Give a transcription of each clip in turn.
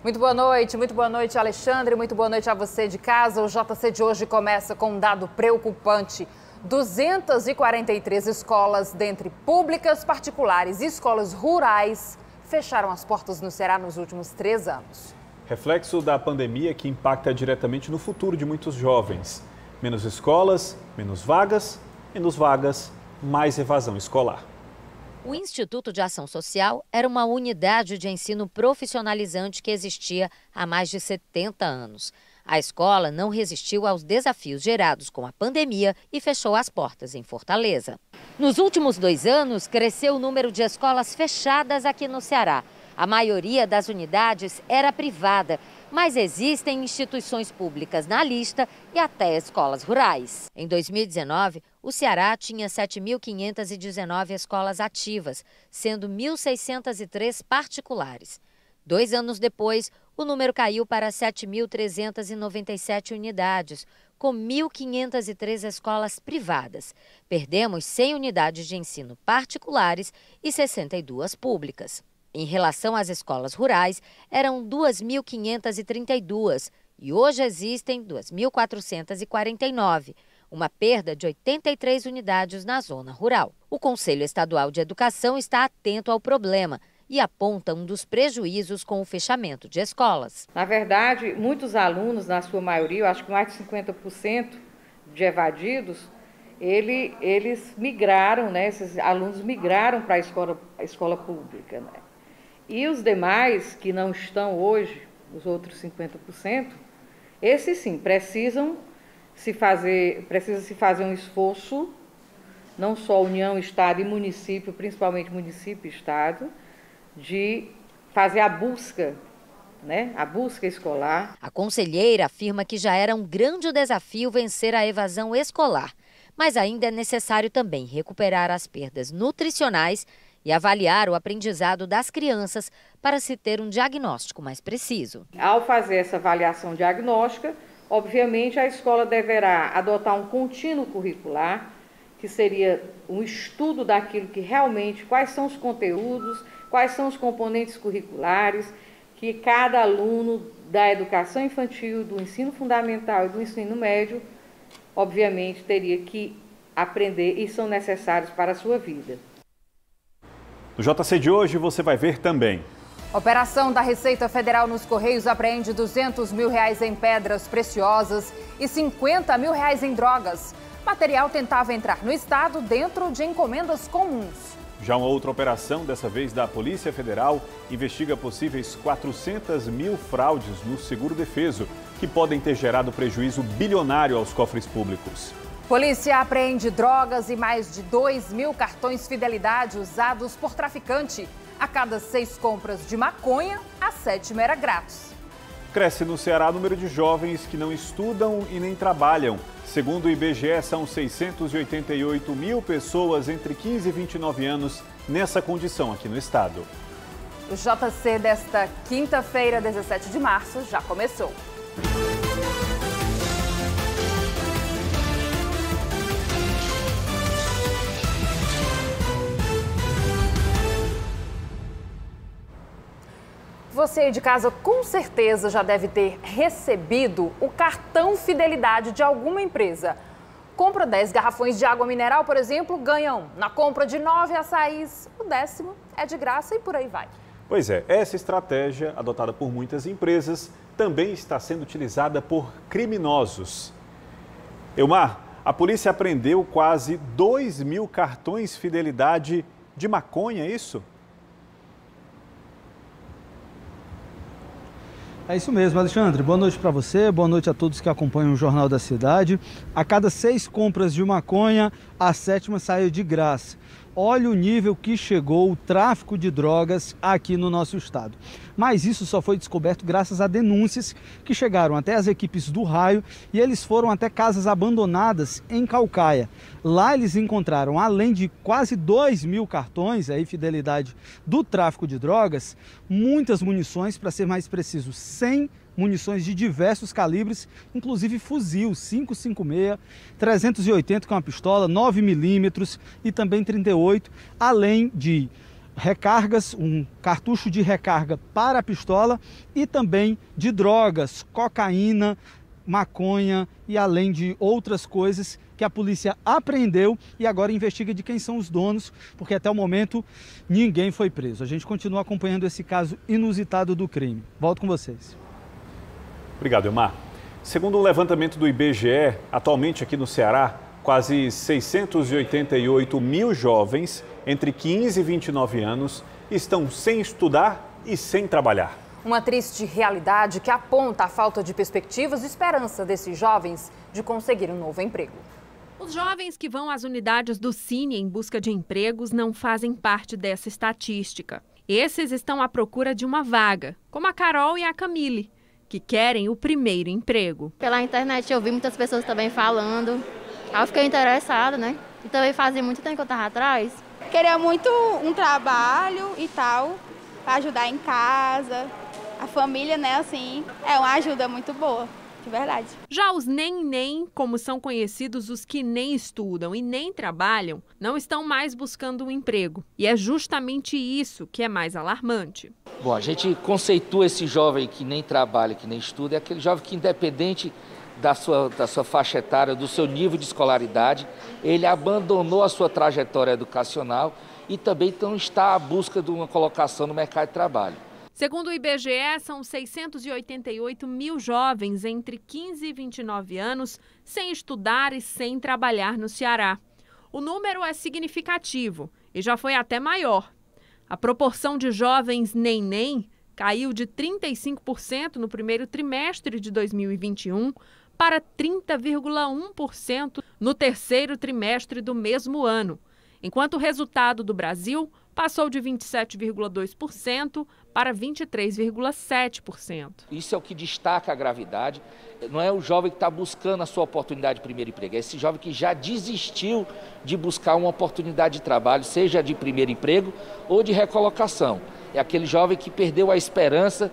Muito boa noite, Alexandre, muito boa noite a você de casa. O JC de hoje começa com um dado preocupante. 243 escolas, dentre públicas, particulares e escolas rurais, fecharam as portas no Ceará nos últimos 3 anos. Reflexo da pandemia que impacta diretamente no futuro de muitos jovens. Menos escolas, menos vagas, mais evasão escolar. O Instituto de Ação Social era uma unidade de ensino profissionalizante que existia há mais de 70 anos. A escola não resistiu aos desafios gerados com a pandemia e fechou as portas em Fortaleza. Nos últimos 2 anos, cresceu o número de escolas fechadas aqui no Ceará. A maioria das unidades era privada, mas existem instituições públicas na lista e até escolas rurais. Em 2019, o Ceará tinha 7.519 escolas ativas, sendo 1.603 particulares. 2 anos depois, o número caiu para 7.397 unidades, com 1.503 escolas privadas. Perdemos 100 unidades de ensino particulares e 62 públicas. Em relação às escolas rurais, eram 2.532 e hoje existem 2.449, uma perda de 83 unidades na zona rural. O Conselho Estadual de Educação está atento ao problema e aponta um dos prejuízos com o fechamento de escolas. Na verdade, muitos alunos, na sua maioria, eu acho que mais de 50% de evadidos, eles migraram, esses alunos migraram para a escola pública, E os demais que não estão hoje, os outros 50%, esses sim precisam se fazer um esforço, não só União, Estado e município, principalmente município e Estado, de fazer a busca escolar. A conselheira afirma que já era um grande desafio vencer a evasão escolar, mas ainda é necessário também recuperar as perdas nutricionais e avaliar o aprendizado das crianças para se ter um diagnóstico mais preciso. Ao fazer essa avaliação diagnóstica, obviamente a escola deverá adotar um contínuo curricular, que seria um estudo daquilo que realmente, quais são os conteúdos, quais são os componentes curriculares que cada aluno da educação infantil, do ensino fundamental e do ensino médio, obviamente, teria que aprender e são necessários para a sua vida. No JC de hoje você vai ver também. Operação da Receita Federal nos Correios apreende R$200 mil em pedras preciosas e R$50 mil em drogas. O material tentava entrar no estado dentro de encomendas comuns. Já uma outra operação, dessa vez da Polícia Federal, investiga possíveis 400 mil fraudes no seguro-defeso, que podem ter gerado prejuízo bilionário aos cofres públicos. Polícia apreende drogas e mais de 2 mil cartões fidelidade usados por traficante. A cada 6 compras de maconha, a 7ª era grátis. Cresce no Ceará o número de jovens que não estudam e nem trabalham. Segundo o IBGE, são 688 mil pessoas entre 15 e 29 anos nessa condição aqui no estado. O JC desta quinta-feira, 17 de março, já começou. Você aí de casa com certeza já deve ter recebido o cartão fidelidade de alguma empresa. Compra 10 garrafões de água mineral, por exemplo, ganha 1. Na compra de 9 açaís, o 10º é de graça e por aí vai. Pois é, essa estratégia, adotada por muitas empresas, também está sendo utilizada por criminosos. Elmar, a polícia apreendeu quase 2 mil cartões fidelidade de maconha, é isso? É isso mesmo, Alexandre. Boa noite para você, boa noite a todos que acompanham o Jornal da Cidade. A cada 6 compras de maconha, a 7ª saiu de graça. Olha o nível que chegou o tráfico de drogas aqui no nosso estado. Mas isso só foi descoberto graças a denúncias que chegaram até as equipes do Raio e eles foram até casas abandonadas em Caucaia. Lá eles encontraram, além de quase 2 mil cartões, aí fidelidade do tráfico de drogas, muitas munições, para ser mais preciso, 100 munições de diversos calibres, inclusive fuzil 5,56, 380 que é uma pistola, 9mm e também 38, além de recargas, um cartucho de recarga para a pistola e também de drogas, cocaína, maconha e além de outras coisas que a polícia apreendeu e agora investiga de quem são os donos, porque até o momento ninguém foi preso. A gente continua acompanhando esse caso inusitado do crime. Volto com vocês. Obrigado, Elmar. Segundo um levantamento do IBGE, atualmente aqui no Ceará, quase 688 mil jovens entre 15 e 29 anos estão sem estudar e sem trabalhar. Uma triste realidade que aponta a falta de perspectivas e esperança desses jovens de conseguir um novo emprego. Os jovens que vão às unidades do Cine em busca de empregos não fazem parte dessa estatística. Esses estão à procura de uma vaga, como a Carol e a Camille, que querem o primeiro emprego. Pela internet eu vi muitas pessoas também falando, aí eu fiquei interessada, né? E também fazia muito tempo que eu estava atrás. Queria muito um trabalho e tal, para ajudar em casa, a família, né, assim, é uma ajuda muito boa, de verdade. Já os nem, como são conhecidos os que nem estudam e nem trabalham, não estão mais buscando um emprego. E é justamente isso que é mais alarmante. Bom, a gente conceitua esse jovem que nem trabalha, que nem estuda, é aquele jovem que, independente da sua faixa etária, do seu nível de escolaridade, ele abandonou a sua trajetória educacional e também então está à busca de uma colocação no mercado de trabalho. Segundo o IBGE, são 688 mil jovens entre 15 e 29 anos sem estudar e sem trabalhar no Ceará. O número é significativo e já foi até maior. A proporção de jovens nem caiu de 35% no primeiro trimestre de 2021 para 30,1% no terceiro trimestre do mesmo ano, enquanto o resultado do Brasil passou de 27,2% para 23,7%. Isso é o que destaca a gravidade. Não é o jovem que está buscando a sua oportunidade de primeiro emprego, é esse jovem que já desistiu de buscar uma oportunidade de trabalho, seja de primeiro emprego ou de recolocação. É aquele jovem que perdeu a esperança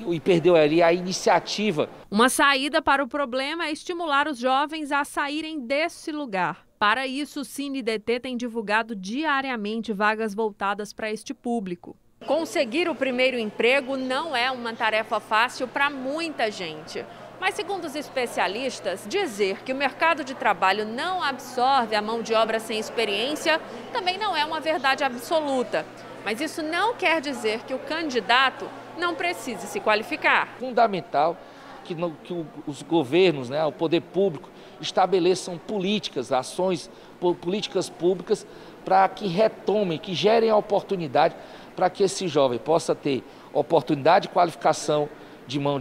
e perdeu ali a iniciativa. Uma saída para o problema é estimular os jovens a saírem desse lugar. Para isso, o CineDT tem divulgado diariamente vagas voltadas para este público. Conseguir o primeiro emprego não é uma tarefa fácil para muita gente. Mas, segundo os especialistas, dizer que o mercado de trabalho não absorve a mão de obra sem experiência também não é uma verdade absoluta. Mas isso não quer dizer que o candidato não precise se qualificar. Fundamental que os governos, né, o poder público, estabeleçam políticas, ações, políticas públicas para que retomem, que gerem a oportunidade para que esse jovem possa ter oportunidade de qualificação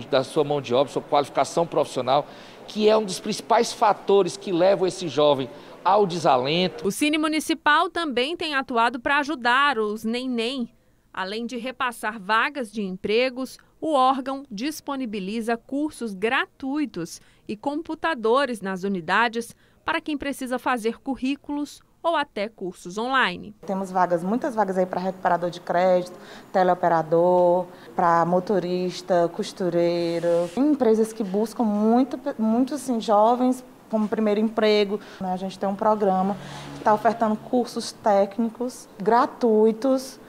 da sua mão de obra, sua qualificação profissional, que é um dos principais fatores que levam esse jovem ao desalento. O Cine Municipal também tem atuado para ajudar os nem. Além de repassar vagas de empregos, o órgão disponibiliza cursos gratuitos e computadores nas unidades para quem precisa fazer currículos ou até cursos online. Temos muitas vagas aí para recuperador de crédito, teleoperador, para motorista, costureiro. Tem empresas que buscam muito assim, jovens como primeiro emprego. A gente tem um programa que está ofertando cursos técnicos gratuitos.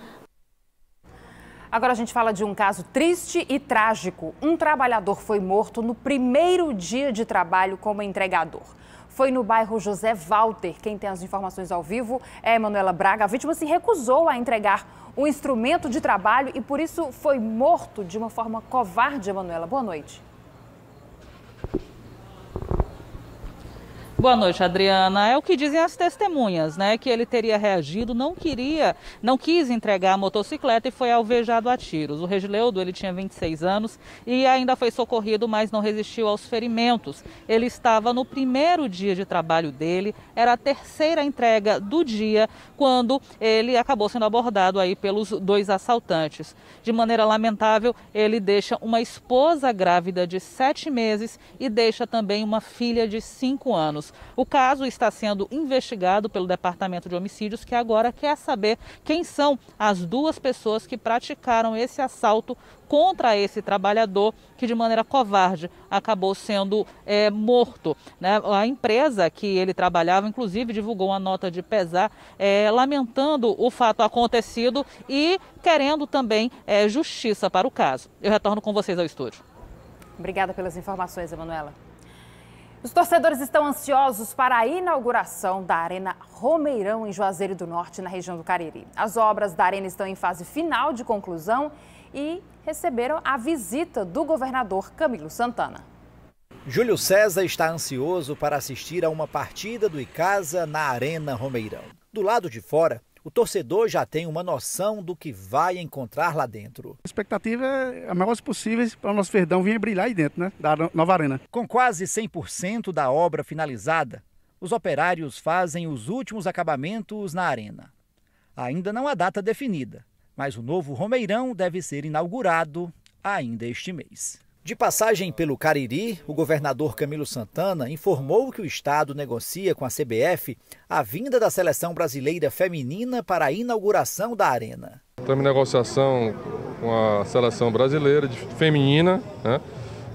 Agora a gente fala de um caso triste e trágico. Um trabalhador foi morto no primeiro dia de trabalho como entregador. Foi no bairro José Walter. Quem tem as informações ao vivo é a Emanuela Braga. A vítima se recusou a entregar um instrumento de trabalho e por isso foi morto de uma forma covarde. Emanuela, boa noite. Boa noite, Adriana. É o que dizem as testemunhas, né? Que ele teria reagido, não quis entregar a motocicleta e foi alvejado a tiros. O Regileudo, ele tinha 26 anos e ainda foi socorrido, mas não resistiu aos ferimentos. Ele estava no primeiro dia de trabalho dele, era a terceira entrega do dia, quando ele acabou sendo abordado aí pelos dois assaltantes. De maneira lamentável, ele deixa uma esposa grávida de 7 meses e deixa também uma filha de 5 anos. homicídios. O caso está sendo investigado pelo Departamento de Homicídios, que agora quer saber quem são as duas pessoas que praticaram esse assalto contra esse trabalhador, que de maneira covarde acabou sendo morto, né? A empresa que ele trabalhava, inclusive, divulgou uma nota de pesar, lamentando o fato acontecido e querendo também justiça para o caso. Eu retorno com vocês ao estúdio. Obrigada pelas informações, Emanuela. Os torcedores estão ansiosos para a inauguração da Arena Romeirão, em Juazeiro do Norte, na região do Cariri. As obras da arena estão em fase final de conclusão e receberam a visita do governador Camilo Santana. Júlio César está ansioso para assistir a uma partida do Icasa na Arena Romeirão. Do lado de fora, o torcedor já tem uma noção do que vai encontrar lá dentro. A expectativa é a melhor possível para o nosso Verdão vir brilhar aí dentro, né, da nova arena. Com quase 100% da obra finalizada, os operários fazem os últimos acabamentos na arena. Ainda não há data definida, mas o novo Romeirão deve ser inaugurado ainda este mês. De passagem pelo Cariri, o governador Camilo Santana informou que o estado negocia com a CBF a vinda da seleção brasileira feminina para a inauguração da arena. Estamos em negociação com a seleção brasileira feminina, né,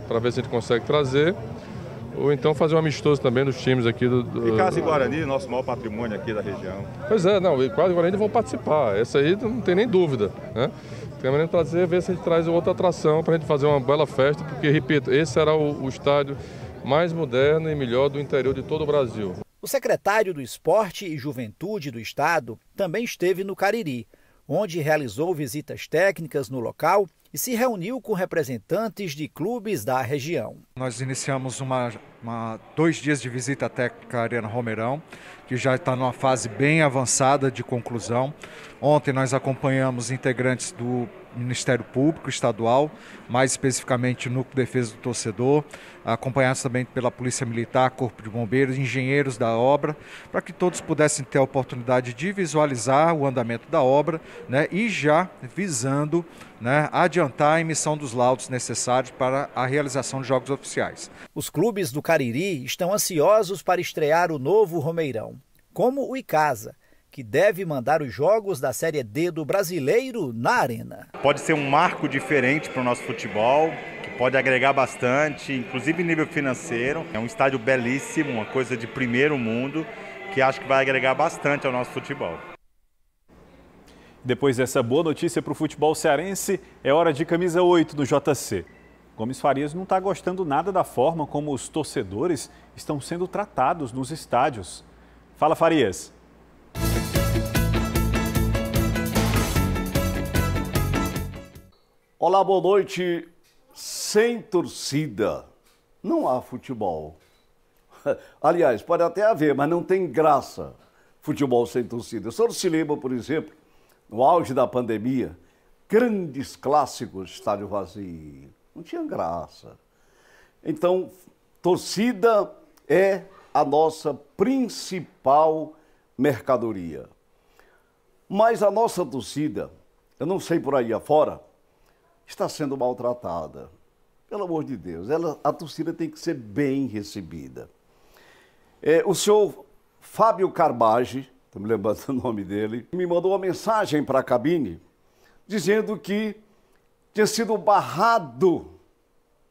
para ver se a gente consegue trazer, ou então fazer um amistoso também nos times aqui do... Icasa e Guarani, nosso maior patrimônio aqui da região. Pois é, não, Icasa e Guarani vão participar, essa aí não tem nem dúvida, né? Queremos trazer, ver se a gente traz outra atração para a gente fazer uma bela festa, porque, repito, esse será o estádio mais moderno e melhor do interior de todo o Brasil. O secretário do Esporte e Juventude do estado também esteve no Cariri, onde realizou visitas técnicas no local e se reuniu com representantes de clubes da região. Nós iniciamos 2 dias de visita técnica à Arena Romeirão, que já está numa fase bem avançada de conclusão. Ontem nós acompanhamos integrantes do Ministério Público Estadual, mais especificamente o Núcleo de Defesa do Torcedor, acompanhados também pela Polícia Militar, Corpo de Bombeiros, engenheiros da obra, para que todos pudessem ter a oportunidade de visualizar o andamento da obra, né, e já visando, né, adiantar a emissão dos laudos necessários para a realização de jogos oficiais. Os clubes do Cariri estão ansiosos para estrear o novo Romeirão, como o Icasa, que deve mandar os jogos da Série D do Brasileiro na arena. Pode ser um marco diferente para o nosso futebol, que pode agregar bastante, inclusive em nível financeiro. É um estádio belíssimo, uma coisa de primeiro mundo, que acho que vai agregar bastante ao nosso futebol. Depois dessa boa notícia para o futebol cearense, é hora de camisa 8 do JC. Gomes Farias não está gostando nada da forma como os torcedores estão sendo tratados nos estádios. Fala, Farias. Olá, boa noite. Sem torcida não há futebol. Aliás, pode até haver, mas não tem graça futebol sem torcida. O senhor se lembra, por exemplo, no auge da pandemia, grandes clássicos, estádio vazio. Não tinha graça. Então, torcida é a nossa principal mercadoria. Mas a nossa torcida, eu não sei por aí afora, está sendo maltratada. Pelo amor de Deus, a torcida tem que ser bem recebida. O senhor Fábio Carbage, estou me lembrando o nome dele, me mandou uma mensagem para a cabine dizendo que tinha sido barrado,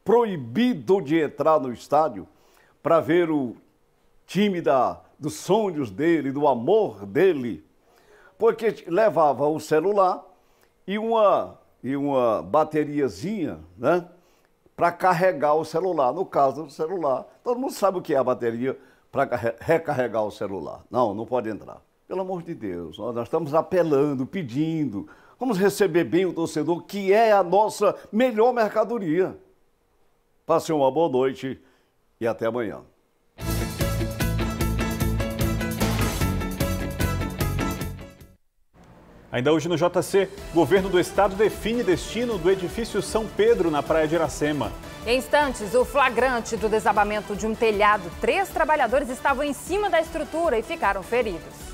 proibido de entrar no estádio para ver o time dos sonhos dele, do amor dele, porque levava o celular e uma bateriazinha, né, para carregar o celular. No caso do celular, todo mundo sabe o que é a bateria para recarregar o celular. Não pode entrar. Pelo amor de Deus, nós estamos apelando, pedindo. Vamos receber bem o torcedor, que é a nossa melhor mercadoria. Passe uma boa noite e até amanhã. Ainda hoje no JC, governo do estado define destino do edifício São Pedro, na Praia de Iracema. Em instantes, o flagrante do desabamento de um telhado. 3 trabalhadores estavam em cima da estrutura e ficaram feridos.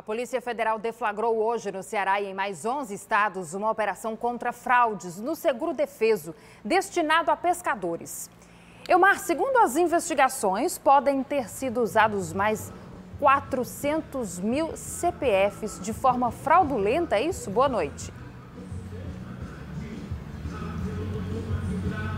Polícia Federal deflagrou hoje no Ceará e em mais 11 estados uma operação contra fraudes no seguro-defeso, destinado a pescadores. Elmar, segundo as investigações, podem ter sido usados mais 400 mil CPFs de forma fraudulenta, é isso? Boa noite.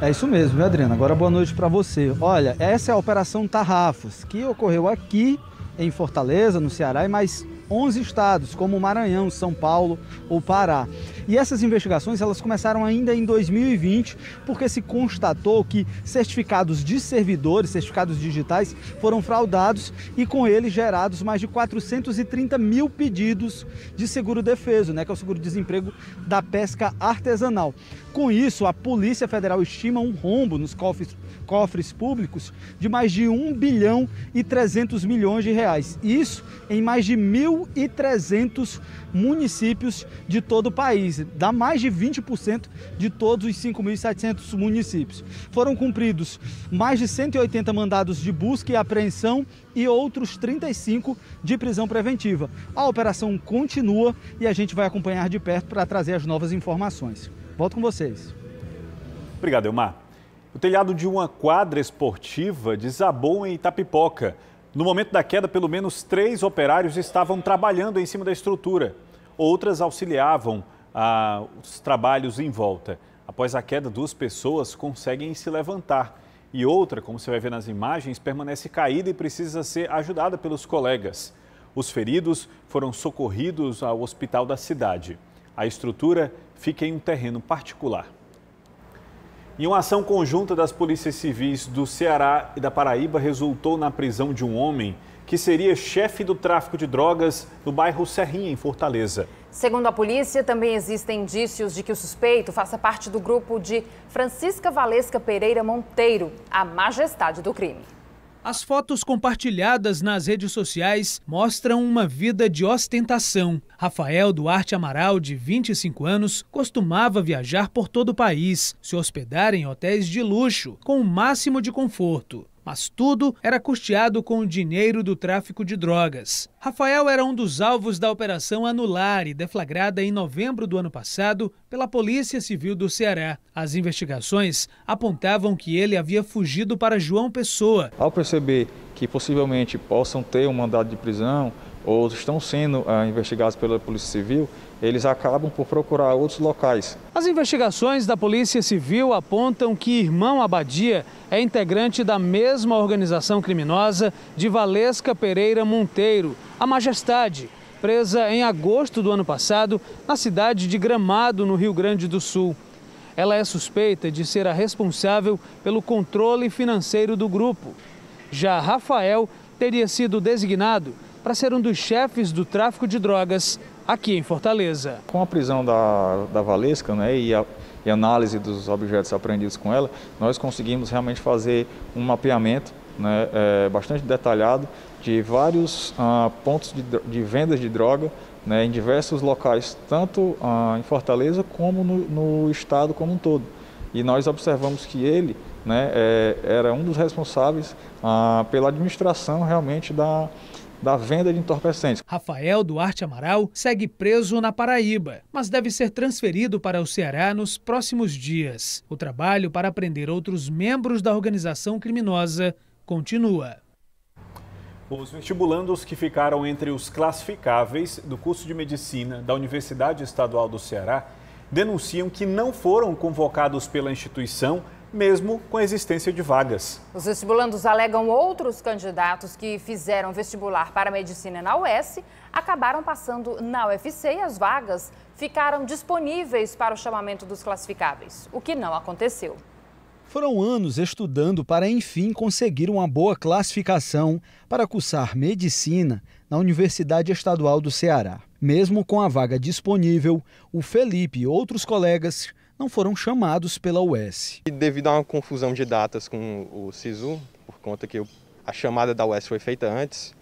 É isso mesmo, viu, Adriana? Agora boa noite para você. Olha, essa é a Operação Tarrafas, que ocorreu aqui em Fortaleza, no Ceará, e mais 11 estados, como o Maranhão, São Paulo ou Pará. E essas investigações elas começaram ainda em 2020, porque se constatou que certificados de servidores, certificados digitais, foram fraudados e com eles gerados mais de 430 mil pedidos de seguro-defeso, que é o seguro-desemprego da pesca artesanal. Com isso, a Polícia Federal estima um rombo nos cofres públicos de mais de 1 bilhão e 300 milhões de reais. Isso em mais de 1.300 municípios de todo o país. Dá mais de 20% de todos os 5.700 municípios. Foram cumpridos mais de 180 mandados de busca e apreensão e outros 35 de prisão preventiva. A operação continua e a gente vai acompanhar de perto para trazer as novas informações. Volto com vocês. Obrigado, Elmar. O telhado de uma quadra esportiva desabou em Itapipoca. No momento da queda, pelo menos 3 operários estavam trabalhando em cima da estrutura. Outras auxiliavam os trabalhos em volta. Após a queda, 2 pessoas conseguem se levantar. E outra, como você vai ver nas imagens, permanece caída e precisa ser ajudada pelos colegas. Os feridos foram socorridos ao hospital da cidade. A estrutura fica em um terreno particular. E uma ação conjunta das polícias civis do Ceará e da Paraíba resultou na prisão de um homem que seria chefe do tráfico de drogas no bairro Serrinha, em Fortaleza. Segundo a polícia, também existem indícios de que o suspeito faça parte do grupo de Francisca Valesca Pereira Monteiro, a majestade do crime. As fotos compartilhadas nas redes sociais mostram uma vida de ostentação. Rafael Duarte Amaral, de 25 anos, costumava viajar por todo o país, se hospedar em hotéis de luxo, com o máximo de conforto. Mas tudo era custeado com o dinheiro do tráfico de drogas. Rafael era um dos alvos da Operação Anulare, deflagrada em novembro do ano passado pela Polícia Civil do Ceará. As investigações apontavam que ele havia fugido para João Pessoa. Ao perceber que possivelmente possam ter um mandado de prisão ou estão sendo investigados pela Polícia Civil, eles acabam por procurar outros locais. As investigações da Polícia Civil apontam que Irmão Abadia é integrante da mesma organização criminosa de Valesca Pereira Monteiro, a Majestade, presa em agosto do ano passado na cidade de Gramado, no Rio Grande do Sul. Ela é suspeita de ser a responsável pelo controle financeiro do grupo. Já Rafael teria sido designado para ser um dos chefes do tráfico de drogas aqui em Fortaleza. Com a prisão da Valesca, e a análise dos objetos apreendidos com ela, nós conseguimos realmente fazer um mapeamento bastante detalhado de vários pontos de vendas de droga em diversos locais, tanto em Fortaleza como no estado como um todo. E nós observamos que ele era um dos responsáveis pela administração realmente da venda de entorpecentes. Rafael Duarte Amaral segue preso na Paraíba, mas deve ser transferido para o Ceará nos próximos dias. O trabalho para prender outros membros da organização criminosa continua. Os vestibulandos que ficaram entre os classificáveis do curso de medicina da Universidade Estadual do Ceará denunciam que não foram convocados pela instituição, mesmo com a existência de vagas. Os vestibulandos alegam outros candidatos que fizeram vestibular para medicina na UES acabaram passando na UFC e as vagas ficaram disponíveis para o chamamento dos classificáveis, o que não aconteceu. Foram anos estudando para, enfim, conseguir uma boa classificação para cursar medicina na Universidade Estadual do Ceará. Mesmo com a vaga disponível, o Felipe e outros colegas não foram chamados pela UES. Devido a uma confusão de datas com o SISU, por conta que a chamada da UES foi feita antes,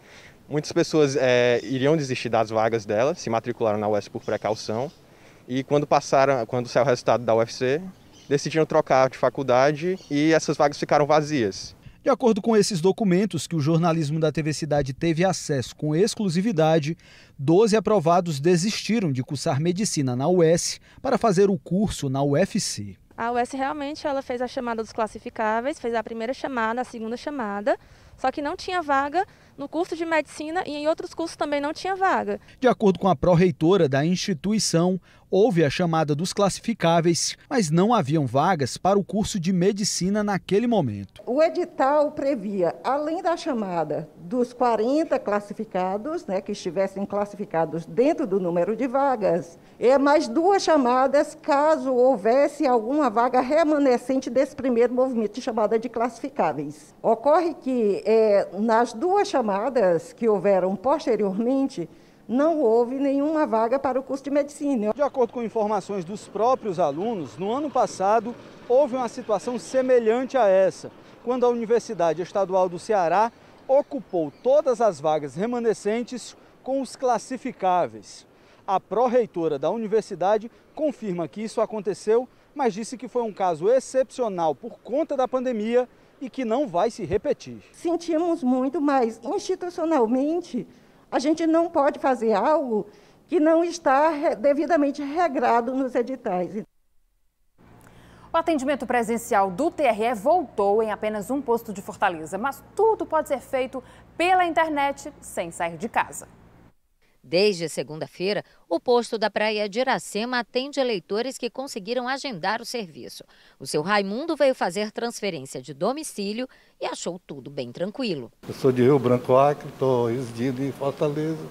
muitas pessoas iriam desistir das vagas dela, se matricularam na UES por precaução, e quando saiu o resultado da UFC, decidiram trocar de faculdade e essas vagas ficaram vazias. De De acordo com esses documentos que o jornalismo da TV Cidade teve acesso com exclusividade, 12 aprovados desistiram de cursar medicina na UES para fazer o curso na UFC. A UES realmente ela fez a chamada dos classificáveis, fez a primeira chamada, a segunda chamada, só que não tinha vaga no curso de medicina e em outros cursos também não tinha vaga. De acordo com a pró-reitora da instituição, houve a chamada dos classificáveis, mas não haviam vagas para o curso de medicina naquele momento. O edital previa, além da chamada dos 40 classificados, que estivessem classificados dentro do número de vagas, mais 2 chamadas caso houvesse alguma vaga remanescente desse primeiro movimento de chamada de classificáveis. Ocorre que nas 2 chamadas que houveram posteriormente, não houve nenhuma vaga para o curso de medicina. De acordo com informações dos próprios alunos, no ano passado houve uma situação semelhante a essa, quando a Universidade Estadual do Ceará ocupou todas as vagas remanescentes com os classificáveis. A pró-reitora da universidade confirma que isso aconteceu, mas disse que foi um caso excepcional por conta da pandemia e que não vai se repetir. Sentimos muito, mas institucionalmente a gente não pode fazer algo que não está devidamente regrado nos editais. O atendimento presencial do TRE voltou em apenas um posto de Fortaleza, mas tudo pode ser feito pela internet sem sair de casa. Desde segunda-feira, o posto da Praia de Iracema atende eleitores que conseguiram agendar o serviço. O seu Raimundo veio fazer transferência de domicílio e achou tudo bem tranquilo. Eu sou de Rio Branco Acre, estou residindo em Fortaleza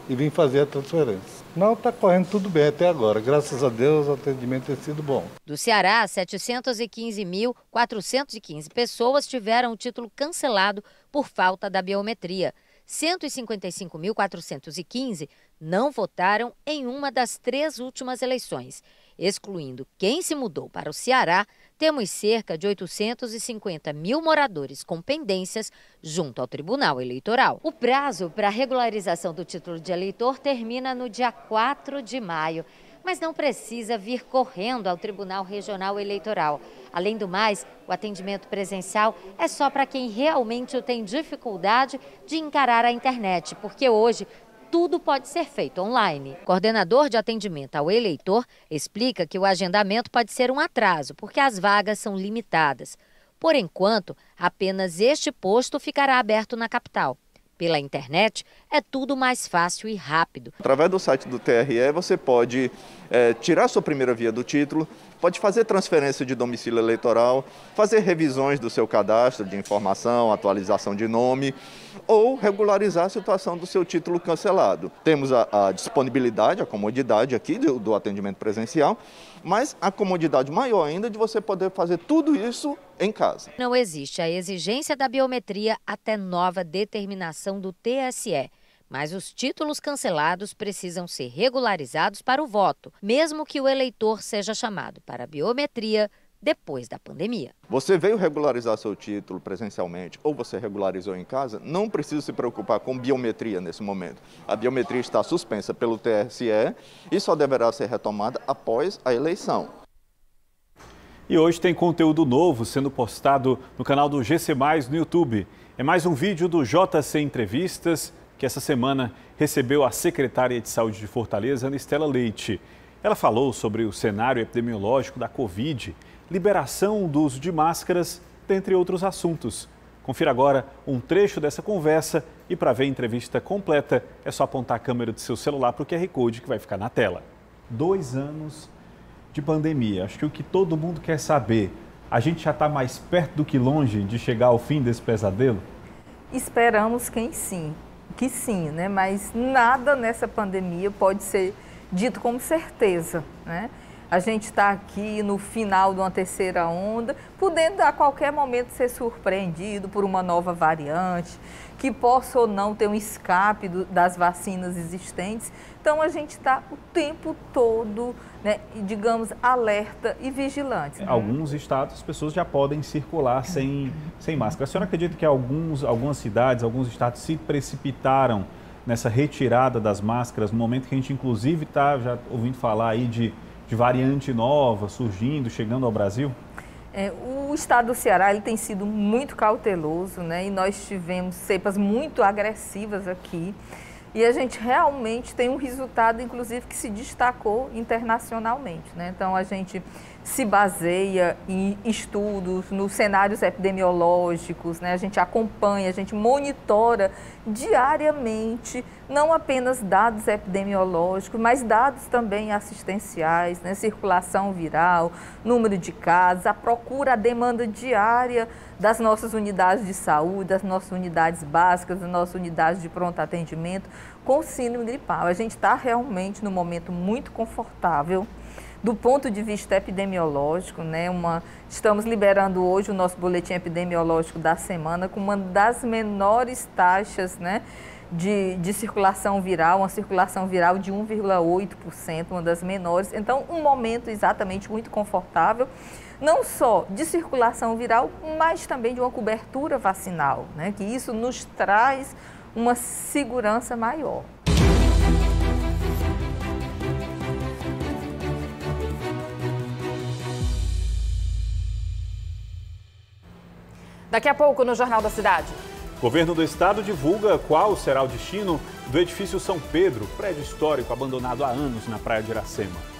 e vim fazer a transferência. Não, está correndo tudo bem até agora. Graças a Deus, o atendimento tem sido bom. Do Ceará, 715.415 pessoas tiveram o título cancelado por falta da biometria. 155.415 não votaram em uma das 3 últimas eleições. Excluindo quem se mudou para o Ceará, temos cerca de 850 mil moradores com pendências junto ao Tribunal Eleitoral. O prazo para a regularização do título de eleitor termina no dia 4 de maio. Mas não precisa vir correndo ao Tribunal Regional Eleitoral. Além do mais, o atendimento presencial é só para quem realmente tem dificuldade de encarar a internet, porque hoje tudo pode ser feito online. O coordenador de atendimento ao eleitor explica que o agendamento pode ser um atraso, porque as vagas são limitadas. Por enquanto, apenas este posto ficará aberto na capital. Pela internet, é tudo mais fácil e rápido. Através do site do TRE, você pode tirar sua primeira via do título, pode fazer transferência de domicílio eleitoral, fazer revisões do seu cadastro de informação, atualização de nome ou regularizar a situação do seu título cancelado. Temos a disponibilidade, a comodidade aqui do atendimento presencial, mas a comodidade maior ainda de você poder fazer tudo isso em casa. Não existe a exigência da biometria até nova determinação do TSE. Mas os títulos cancelados precisam ser regularizados para o voto, mesmo que o eleitor seja chamado para a biometria depois da pandemia. Você veio regularizar seu título presencialmente ou você regularizou em casa, não precisa se preocupar com biometria nesse momento. A biometria está suspensa pelo TSE e só deverá ser retomada após a eleição. E hoje tem conteúdo novo sendo postado no canal do GC+, no YouTube. É mais um vídeo do JC Entrevistas, que essa semana recebeu a secretária de Saúde de Fortaleza, Ana Estela Leite. Ela falou sobre o cenário epidemiológico da Covid, liberação do uso de máscaras, dentre outros assuntos. Confira agora um trecho dessa conversa e para ver a entrevista completa é só apontar a câmera do seu celular para o QR Code que vai ficar na tela. 2 anos de pandemia, acho que o que todo mundo quer saber, a gente já está mais perto do que longe de chegar ao fim desse pesadelo? Esperamos que sim, né? Mas nada nessa pandemia pode ser dito como certeza, né? A gente está aqui no final de uma terceira onda, podendo a qualquer momento ser surpreendido por uma nova variante, que possa ou não ter um escape das vacinas existentes. Então, a gente está o tempo todo, né, digamos, alerta e vigilante. Em alguns estados, as pessoas já podem circular sem máscara. A senhora acredita que algumas cidades, alguns estados se precipitaram nessa retirada das máscaras, no momento que a gente, inclusive, está já ouvindo falar aí de variante nova surgindo, chegando ao Brasil? O estado do Ceará ele tem sido muito cauteloso, né? E nós tivemos cepas muito agressivas aqui. E a gente realmente tem um resultado, inclusive, que se destacou internacionalmente, né? Então, a gente se baseia em estudos, nos cenários epidemiológicos, né? A gente acompanha, a gente monitora diariamente, não apenas dados epidemiológicos, mas dados também assistenciais, né? Circulação viral, número de casos, a procura, a demanda diária das nossas unidades de saúde, das nossas unidades básicas, das nossas unidades de pronto atendimento com síndrome gripal. A gente está realmente num momento muito confortável do ponto de vista epidemiológico, né? Estamos liberando hoje o nosso boletim epidemiológico da semana com uma das menores taxas, né, de circulação viral, uma circulação viral de 1,8%, uma das menores. Então, um momento exatamente muito confortável, não só de circulação viral, mas também de uma cobertura vacinal, né? Que isso nos traz uma segurança maior. Daqui a pouco no Jornal da Cidade. O governo do estado divulga qual será o destino do edifício São Pedro, prédio histórico abandonado há anos na Praia de Iracema.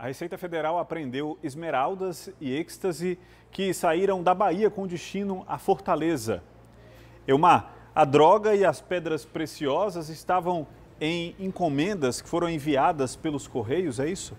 A Receita Federal apreendeu esmeraldas e êxtase que saíram da Bahia com destino à Fortaleza. Elmar, a droga e as pedras preciosas estavam em encomendas que foram enviadas pelos Correios, é isso?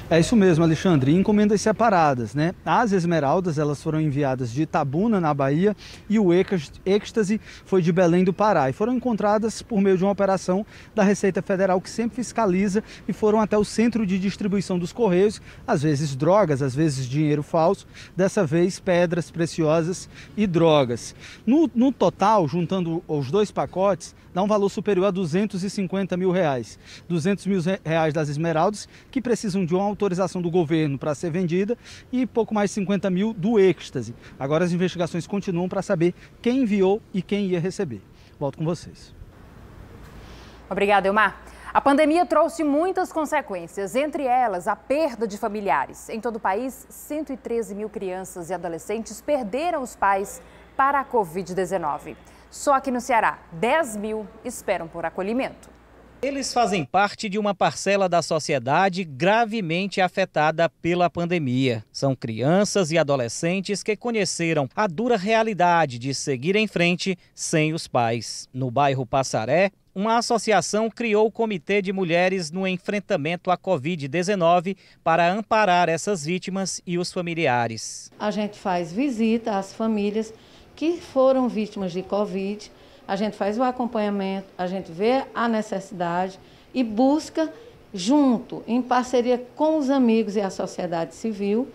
É isso mesmo, Alexandre, encomendas separadas, né? As esmeraldas, elas foram enviadas de Itabuna, na Bahia, e o êxtase foi de Belém do Pará. E foram encontradas por meio de uma operação da Receita Federal, que sempre fiscaliza, e foram até o centro de distribuição dos Correios, às vezes drogas, às vezes dinheiro falso, dessa vez pedras preciosas e drogas. No total, juntando os dois pacotes, dá um valor superior a R$250 mil. R$200 mil das esmeraldas, que precisam de uma autorização do governo para ser vendida, e pouco mais de 50 mil do êxtase. Agora as investigações continuam para saber quem enviou e quem ia receber. Volto com vocês. Obrigada, Elmar. A pandemia trouxe muitas consequências, entre elas a perda de familiares. Em todo o país, 113 mil crianças e adolescentes perderam os pais para a Covid-19. Só aqui no Ceará, 10 mil esperam por acolhimento. Eles fazem parte de uma parcela da sociedade gravemente afetada pela pandemia. São crianças e adolescentes que conheceram a dura realidade de seguir em frente sem os pais. No bairro Passaré, uma associação criou o Comitê de Mulheres no Enfrentamento à Covid-19 para amparar essas vítimas e os familiares. A gente faz visita às famílias que foram vítimas de Covid. A gente faz o acompanhamento, a gente vê a necessidade e busca, junto, em parceria com os amigos e a sociedade civil,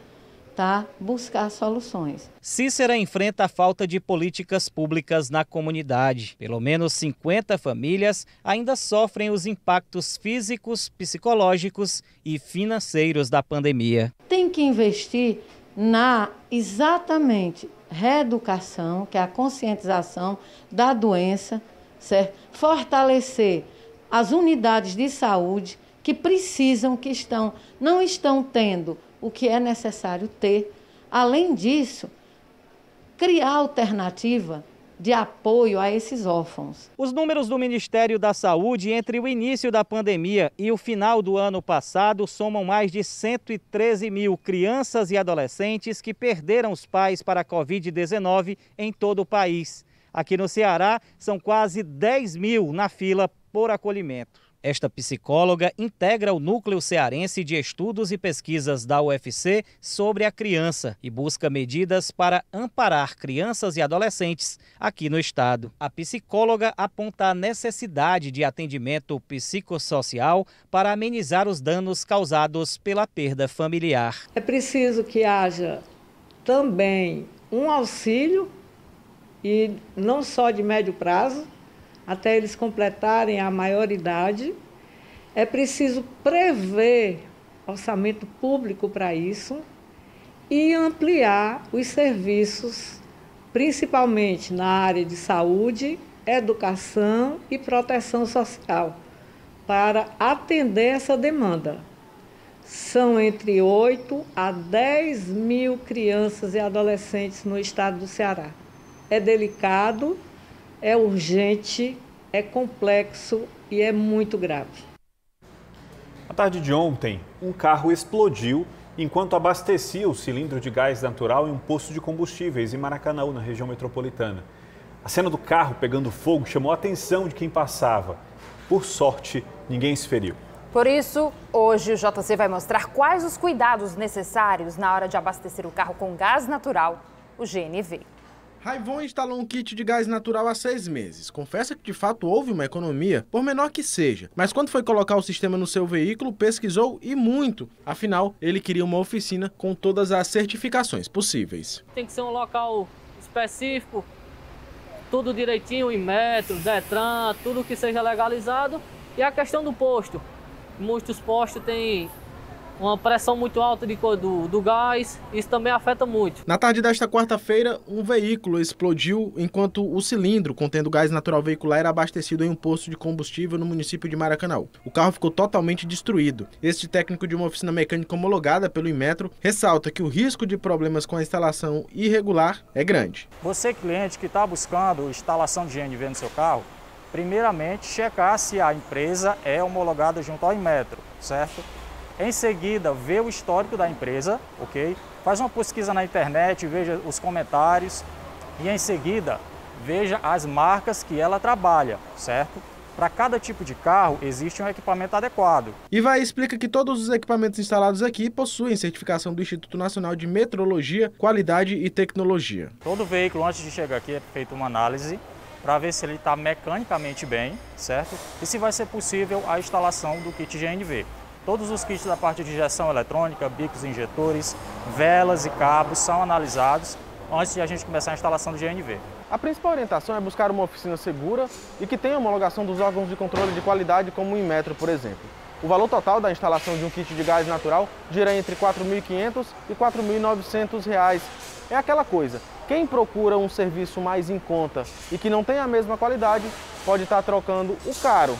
buscar soluções. Cícera enfrenta a falta de políticas públicas na comunidade. Pelo menos 50 famílias ainda sofrem os impactos físicos, psicológicos e financeiros da pandemia. Tem que investir na exatamente reeducação, que é a conscientização da doença, certo? Fortalecer as unidades de saúde que precisam, não estão tendo o que é necessário ter. Além disso, criar alternativa de apoio a esses órfãos. Os números do Ministério da Saúde entre o início da pandemia e o final do ano passado somam mais de 113 mil crianças e adolescentes que perderam os pais para a Covid-19 em todo o país. Aqui no Ceará, são quase 10 mil na fila por acolhimento. Esta psicóloga integra o Núcleo Cearense de Estudos e Pesquisas da UFC sobre a criança e busca medidas para amparar crianças e adolescentes aqui no estado. A psicóloga aponta a necessidade de atendimento psicossocial para amenizar os danos causados pela perda familiar. É preciso que haja também um auxílio, e não só de médio prazo, até eles completarem a maioridade. É preciso prever orçamento público para isso e ampliar os serviços, principalmente na área de saúde, educação e proteção social, para atender essa demanda. São entre 8 a 10 mil crianças e adolescentes no estado do Ceará. É delicado, é urgente, é complexo e é muito grave. Na tarde de ontem, um carro explodiu enquanto abastecia o cilindro de gás natural em um posto de combustíveis em Maracanaú, na região metropolitana. A cena do carro pegando fogo chamou a atenção de quem passava. Por sorte, ninguém se feriu. Por isso, hoje o JC vai mostrar quais os cuidados necessários na hora de abastecer o carro com gás natural, o GNV. Raivon instalou um kit de gás natural há 6 meses. Confessa que de fato houve uma economia, por menor que seja. Mas quando foi colocar o sistema no seu veículo, pesquisou e muito. Afinal, ele queria uma oficina com todas as certificações possíveis. Tem que ser um local específico, tudo direitinho, Inmetro, Detran, tudo que seja legalizado. E a questão do posto. Muitos postos têm uma pressão muito alta do gás, isso também afeta muito. Na tarde desta quarta-feira, um veículo explodiu enquanto o cilindro contendo gás natural veicular era abastecido em um posto de combustível no município de Maracanaú. O carro ficou totalmente destruído. Este técnico de uma oficina mecânica homologada pelo Inmetro ressalta que o risco de problemas com a instalação irregular é grande. Você, cliente que está buscando instalação de GNV no seu carro, primeiramente, checar se a empresa é homologada junto ao Inmetro, certo? Em seguida, ver o histórico da empresa, ok? Faz uma pesquisa na internet, veja os comentários e, em seguida, veja as marcas que ela trabalha, certo? Para cada tipo de carro, existe um equipamento adequado. Ivaí explica que todos os equipamentos instalados aqui possuem certificação do Instituto Nacional de Metrologia, Qualidade e Tecnologia. Todo veículo, antes de chegar aqui, é feita uma análise para ver se ele está mecanicamente bem, certo? E se vai ser possível a instalação do kit GNV. Todos os kits da parte de injeção eletrônica, bicos injetores, velas e cabos são analisados antes de a gente começar a instalação do GNV. A principal orientação é buscar uma oficina segura e que tenha homologação dos órgãos de controle de qualidade, como o Inmetro, por exemplo. O valor total da instalação de um kit de gás natural gira entre R$ 4.500 e R$ 4.900. É aquela coisa, quem procura um serviço mais em conta e que não tem a mesma qualidade, pode estar trocando o caro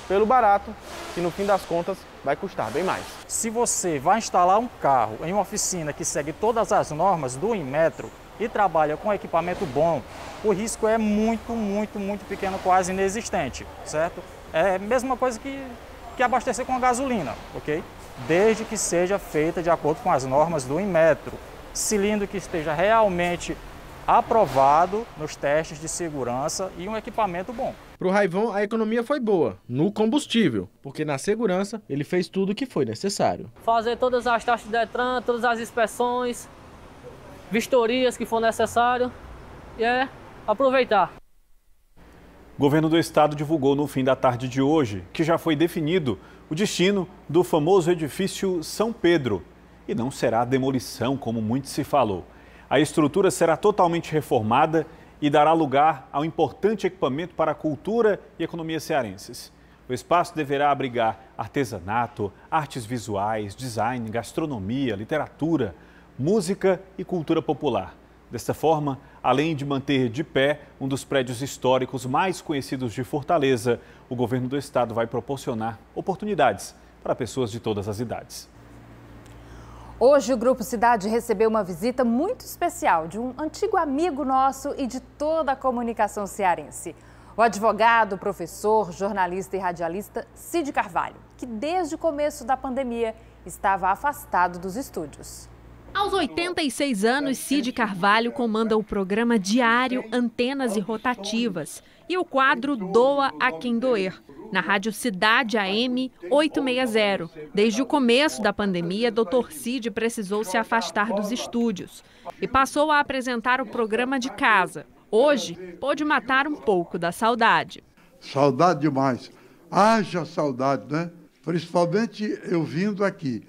pelo barato, que no fim das contas vai custar bem mais. Se você vai instalar um carro em uma oficina que segue todas as normas do Inmetro e trabalha com equipamento bom, o risco é muito pequeno, quase inexistente, certo? É a mesma coisa que abastecer com a gasolina, ok? Desde que seja feita de acordo com as normas do Inmetro. Cilindro que esteja realmente aprovado nos testes de segurança e um equipamento bom. Para o Raivon, a economia foi boa no combustível, porque na segurança ele fez tudo o que foi necessário. Fazer todas as taxas de Detran, todas as inspeções, vistorias que for necessário e aproveitar. O governo do estado divulgou no fim da tarde de hoje que já foi definido o destino do famoso edifício São Pedro. E não será demolição, como muito se falou. A estrutura será totalmente reformada e dará lugar ao importante equipamento para a cultura e economia cearenses. O espaço deverá abrigar artesanato, artes visuais, design, gastronomia, literatura, música e cultura popular. Desta forma, além de manter de pé um dos prédios históricos mais conhecidos de Fortaleza, o governo do estado vai proporcionar oportunidades para pessoas de todas as idades. Hoje o Grupo Cidade recebeu uma visita muito especial de um antigo amigo nosso e de toda a comunicação cearense. O advogado, professor, jornalista e radialista Cid Carvalho, que desde o começo da pandemia estava afastado dos estúdios. Aos 86 anos, Cid Carvalho comanda o programa diário Antenas e Rotativas e o quadro Doa a Quem Doer, na Rádio Cidade AM 860. Desde o começo da pandemia, Dr. Cid precisou se afastar dos estúdios e passou a apresentar o programa de casa. Hoje, pôde matar um pouco da saudade. Saudade demais. Haja saudade, né? Principalmente eu vindo aqui,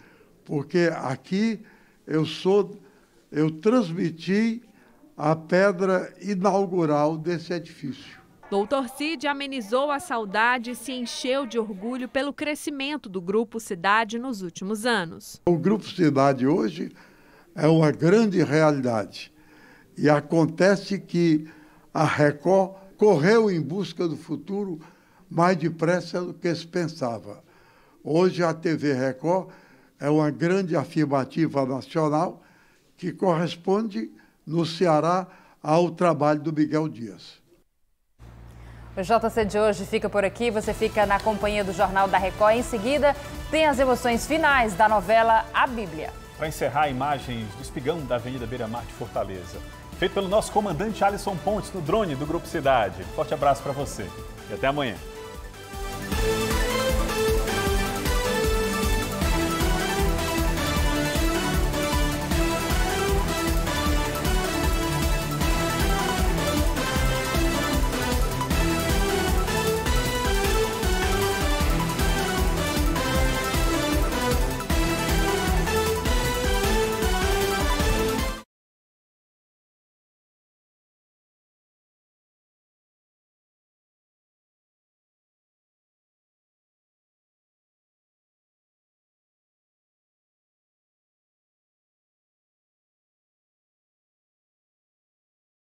porque aqui eu transmiti a pedra inaugural desse edifício. Dr. Cid amenizou a saudade e se encheu de orgulho pelo crescimento do Grupo Cidade nos últimos anos. O Grupo Cidade hoje é uma grande realidade. E acontece que a Record correu em busca do futuro mais depressa do que se pensava. Hoje a TV Record é uma grande afirmativa nacional que corresponde no Ceará ao trabalho do Miguel Dias. O JC de hoje fica por aqui, você fica na companhia do Jornal da Record. Em seguida, tem as emoções finais da novela A Bíblia. Para encerrar, imagens do espigão da Avenida Beira-Mar de Fortaleza. Feito pelo nosso comandante Alisson Pontes no drone do Grupo Cidade. Forte abraço para você e até amanhã.